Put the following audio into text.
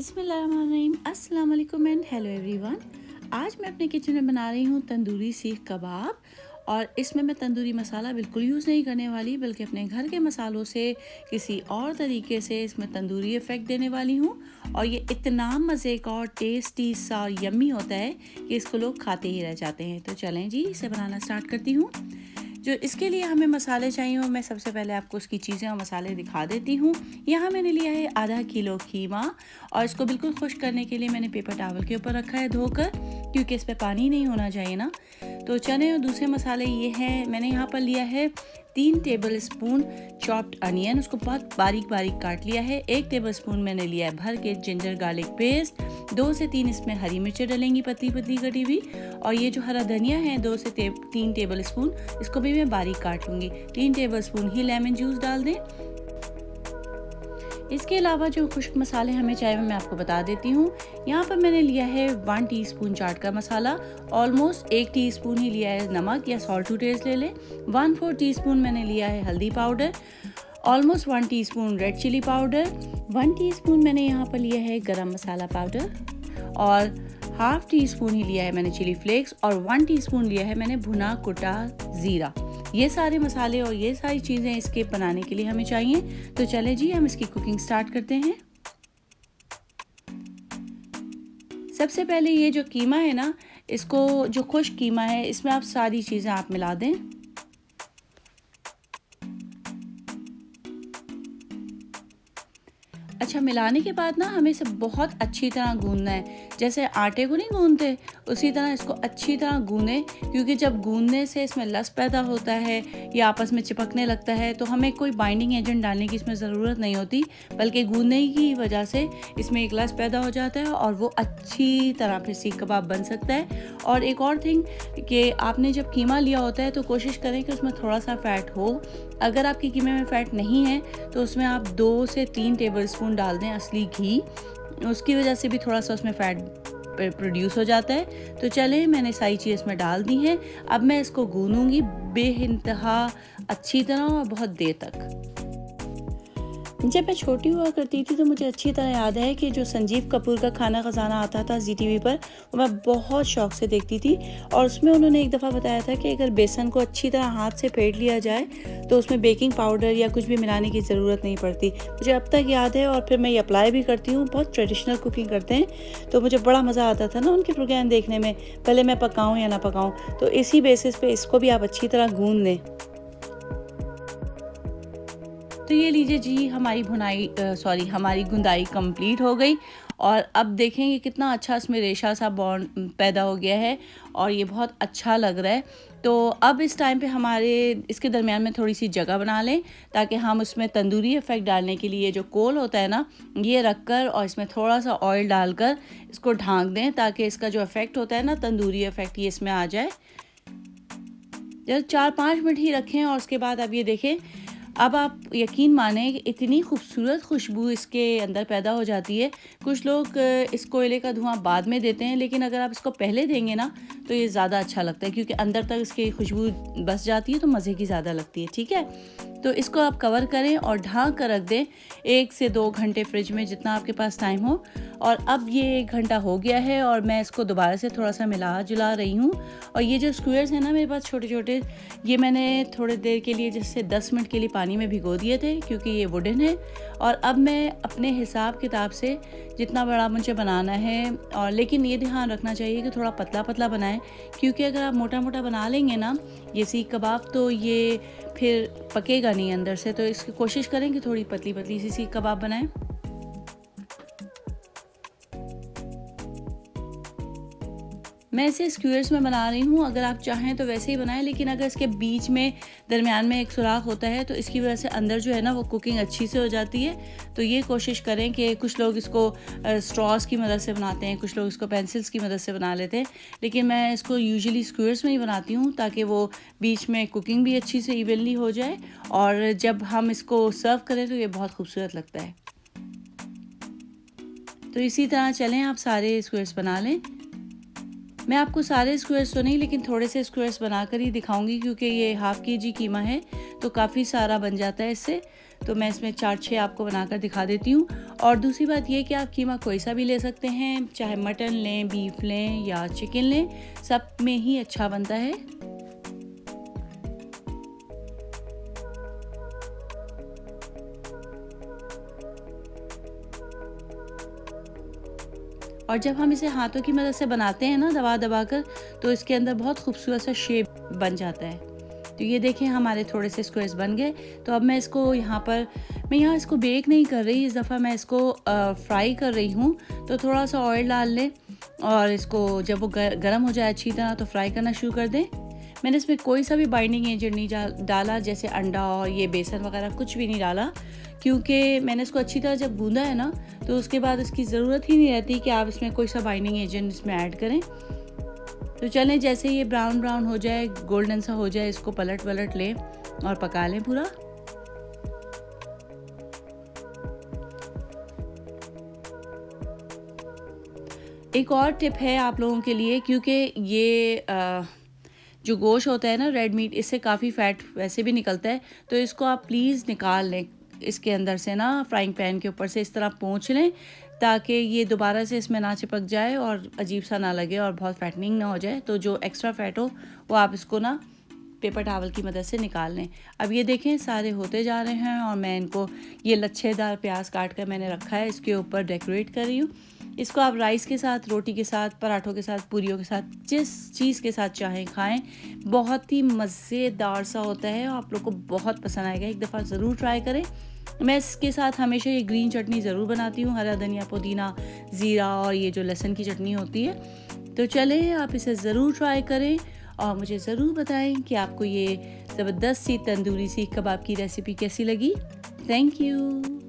बिस्मिल्लाहिर्रहमानिर्रहीम, अस्सलाम वालेकुम एंड हेलो एवरीवन। आज मैं अपने किचन में बना रही हूँ तंदूरी सीख कबाब। और इसमें मैं तंदूरी मसाला बिल्कुल यूज़ नहीं करने वाली, बल्कि अपने घर के मसालों से किसी और तरीके से इसमें तंदूरी इफ़ेक्ट देने वाली हूँ। और ये इतना मज़े का और टेस्टी सा और यम्मी होता है कि इसको लोग खाते ही रह जाते हैं। तो चलें जी, इसे बनाना स्टार्ट करती हूँ। जो इसके लिए हमें मसाले चाहिए और मैं सबसे पहले आपको उसकी चीज़ें और मसाले दिखा देती हूँ। यहाँ मैंने लिया है आधा किलो कीमा, और इसको बिल्कुल खुश्क करने के लिए मैंने पेपर टॉवल के ऊपर रखा है धोकर, क्योंकि इस पर पानी नहीं होना चाहिए ना। तो चने और दूसरे मसाले ये हैं। मैंने यहाँ पर लिया है 3 टेबल स्पून चॉप्ड अनियन, उसको बहुत बारीक बारीक काट लिया है। 1 टेबल स्पून मैंने लिया है भर के जिंजर गार्लिक पेस्ट। 2 से 3 इसमें हरी मिर्चें डलेंगी पतली पतली कटी हुई। और ये जो हरा धनिया है 2 से 3 टेबल स्पून, इसको भी मैं बारीक काट लूँगी। 3 टेबल स्पून ही लेमन जूस डाल दें। इसके अलावा जो खुश्क मसाले हमें चाहिए मैं आपको बता देती हूँ। यहाँ पर मैंने लिया है 1 टीस्पून चाट का मसाला, ऑलमोस्ट 1 टीस्पून ही लिया है नमक या सॉल्ट टू टेस्ट ले लें। 1/4 टीस्पून मैंने लिया है हल्दी powder, almost 1 teaspoon red chilli powder, 1 teaspoon मैंने यहाँ पर लिया है गरम मसाला पाउडर, और हाफ टी स्पून ही लिया है मैंने चिली फ्लेक्स, और 1 टीस्पून लिया है मैंने भुना कुटा ज़ीरा। ये सारे मसाले और ये सारी चीज़ें इसके बनाने के लिए हमें चाहिए। तो चले जी, हम इसकी कुकिंग स्टार्ट करते हैं। सबसे पहले ये जो कीमा है ना, इसको जो खुश्क कीमा है इसमें आप सारी चीज़ें आप मिला दें। अच्छा, मिलाने के बाद ना हमें इसे बहुत अच्छी तरह गूंदना है। जैसे आटे को नहीं गूंदते, उसी तरह इसको अच्छी तरह गूंदें, क्योंकि जब गूंदने से इसमें लस पैदा होता है या आपस में चिपकने लगता है तो हमें कोई बाइंडिंग एजेंट डालने की इसमें ज़रूरत नहीं होती, बल्कि गूंदने की वजह से इसमें एक लस पैदा हो जाता है और वो अच्छी तरह फिर सीख कबाब बन सकता है। और एक और थिंग कि आपने जब कीमा लिया होता है तो कोशिश करें कि उसमें थोड़ा सा फ़ैट हो। अगर आपके कीमे में फ़ैट नहीं है तो उसमें आप 2 से 3 टेबल स्पून डाल दें असली घी, उसकी वजह से भी थोड़ा सा उसमें फ़ैट प्रोड्यूस हो जाता है। तो चलें, मैंने सारी चीज़ इसमें डाल दी हैं। अब मैं इसको गूंदूंगी बेइंतहा अच्छी तरह और बहुत देर तक। जब मैं छोटी हुआ करती थी तो मुझे अच्छी तरह याद है कि जो संजीव कपूर का खाना खजाना आता था ZTV पर, वो मैं बहुत शौक से देखती थी। और उसमें उन्होंने एक दफ़ा बताया था कि अगर बेसन को अच्छी तरह हाथ से फेंट लिया जाए तो उसमें बेकिंग पाउडर या कुछ भी मिलाने की ज़रूरत नहीं पड़ती। मुझे अब तक याद है और फिर मैं ये अप्लाई भी करती हूँ। बहुत ट्रेडिशनल कुकिंग करते हैं, तो मुझे बड़ा मज़ा आता था ना उनके प्रोग्राम देखने में, भले मैं पकाऊँ या ना पकाऊँ। तो इसी बेसिस पे इसको भी आप अच्छी तरह गूंद लें। तो ये लीजिए जी, हमारी गुंदाई कंप्लीट हो गई। और अब देखें कि कितना अच्छा इसमें रेशा सा बॉन्ड पैदा हो गया है और ये बहुत अच्छा लग रहा है। तो अब इस टाइम पे हमारे इसके दरमियान में थोड़ी सी जगह बना लें, ताकि हम उसमें तंदूरी इफ़ेक्ट डालने के लिए जो कोल होता है ना, ये रख कर और इसमें थोड़ा सा ऑयल डालकर इसको ढाँक दें, ताकि इसका जो इफ़ेक्ट होता है ना, तंदूरी इफ़ेक्ट, ये इसमें आ जाए। जब 4-5 मिनट ही रखें और उसके बाद अब ये देखें, अब आप यकीन मानें कि इतनी खूबसूरत खुशबू इसके अंदर पैदा हो जाती है। कुछ लोग इस कोयले का धुआं बाद में देते हैं, लेकिन अगर आप इसको पहले देंगे ना तो ये ज़्यादा अच्छा लगता है, क्योंकि अंदर तक इसकी खुशबू बस जाती है तो मज़े की ज़्यादा लगती है। ठीक है, तो इसको आप कवर करें और ढाँक कर रख दें 1 से 2 घंटे फ्रिज में, जितना आपके पास टाइम हो। और अब ये 1 घंटा हो गया है और मैं इसको दोबारा से थोड़ा सा मिला जुला रही हूँ। और ये जो स्क्वेयर्स हैं ना मेरे पास छोटे छोटे, ये मैंने थोड़ी देर के लिए, जैसे 10 मिनट के लिए पानी में भिगो दिए थे, क्योंकि ये वुडन है। और अब मैं अपने हिसाब किताब से जितना बड़ा मुझे बनाना है, और लेकिन ये ध्यान रखना चाहिए कि थोड़ा पतला पतला बनाएं, क्योंकि अगर आप मोटा मोटा बना लेंगे ना ये सीख कबाब, तो ये फिर पकेगा नहीं अंदर से। तो इसकी कोशिश करें कि थोड़ी पतली पतली सी सीख कबाब बनाएं। मैं इसे स्क्वेयर्स में बना रही हूँ, अगर आप चाहें तो वैसे ही बनाएं, लेकिन अगर इसके बीच में दरमियान में एक सुराख होता है तो इसकी वजह से अंदर जो है ना वो कुकिंग अच्छी से हो जाती है। तो ये कोशिश करें कि कुछ लोग इसको स्ट्रॉस की मदद से बनाते हैं, कुछ लोग इसको पेंसिल्स की मदद से बना लेते हैं, लेकिन मैं इसको यूजुअली स्क्वेयर्स में ही बनाती हूँ, ताकि वो बीच में कुकिंग भी अच्छी से इवनली हो जाए और जब हम इसको सर्व करें तो ये बहुत खूबसूरत लगता है। तो इसी तरह चलें, आप सारे स्क्वेयर्स बना लें। मैं आपको सारे स्क्वेयर्स तो नहीं, लेकिन थोड़े से स्क्वेयर्स बनाकर ही दिखाऊंगी, क्योंकि ये हाफ़ केजी कीमा है तो काफ़ी सारा बन जाता है इससे। तो मैं इसमें 4-6 आपको बनाकर दिखा देती हूँ। और दूसरी बात ये कि आप कीमा कोई सा भी ले सकते हैं, चाहे मटन लें, बीफ लें या चिकन लें, सब में ही अच्छा बनता है। और जब हम इसे हाथों की मदद से बनाते हैं ना दबा दबा कर, तो इसके अंदर बहुत खूबसूरत सा शेप बन जाता है। तो ये देखें हमारे थोड़े से स्क्वेयर्स बन गए। तो अब मैं इसको मैं यहाँ इसको बेक नहीं कर रही, इस दफ़ा मैं इसको फ्राई कर रही हूँ। तो थोड़ा सा ऑयल डाल लें और इसको जब वो गर्म हो जाए अच्छी तरह तो फ्राई करना शुरू कर दें। मैंने इसमें कोई सा भी बाइंडिंग एजेंट नहीं डाला, जैसे अंडा और ये बेसन वगैरह कुछ भी नहीं डाला, क्योंकि मैंने इसको अच्छी तरह जब गूंदा है ना तो उसके बाद इसकी ज़रूरत ही नहीं रहती कि आप इसमें कोई सा बाइंडिंग एजेंट इसमें ऐड करें। तो चलें, जैसे ये ब्राउन ब्राउन हो जाए, गोल्डन सा हो जाए, इसको पलट लें और पका लें पूरा। एक और टिप है आप लोगों के लिए, क्योंकि ये जो गोश्त होता है ना रेड मीट, इससे काफ़ी फ़ैट वैसे भी निकलता है, तो इसको आप प्लीज़ निकाल लें इसके अंदर से ना, फ्राइंग पैन के ऊपर से इस तरह पोंछ लें, ताकि ये दोबारा से इसमें ना चिपक जाए और अजीब सा ना लगे और बहुत फैटनिंग ना हो जाए। तो जो एक्स्ट्रा फ़ैट हो वो आप इसको ना पेपर टावल की मदद से निकाल लें। अब ये देखें सारे होते जा रहे हैं और मैं इनको ये लच्छेदार प्याज काट कर मैंने रखा है, इसके ऊपर डेकोरेट कर रही हूँ। इसको आप राइस के साथ, रोटी के साथ, पराठों के साथ, पूरियों के साथ, जिस चीज़ के साथ चाहें खाएं। बहुत ही मज़ेदार सा होता है, आप लोग को बहुत पसंद आएगा, एक दफ़ा ज़रूर ट्राई करें। मैं इसके साथ हमेशा ये ग्रीन चटनी ज़रूर बनाती हूँ, हरा धनिया, पुदीना, ज़ीरा और ये जो लहसुन की चटनी होती है। तो चलें, आप इसे ज़रूर ट्राई करें और मुझे ज़रूर बताएं कि आपको ये ज़बरदस्त सी तंदूरी सीख कबाब की रेसिपी कैसी लगी। Thank you.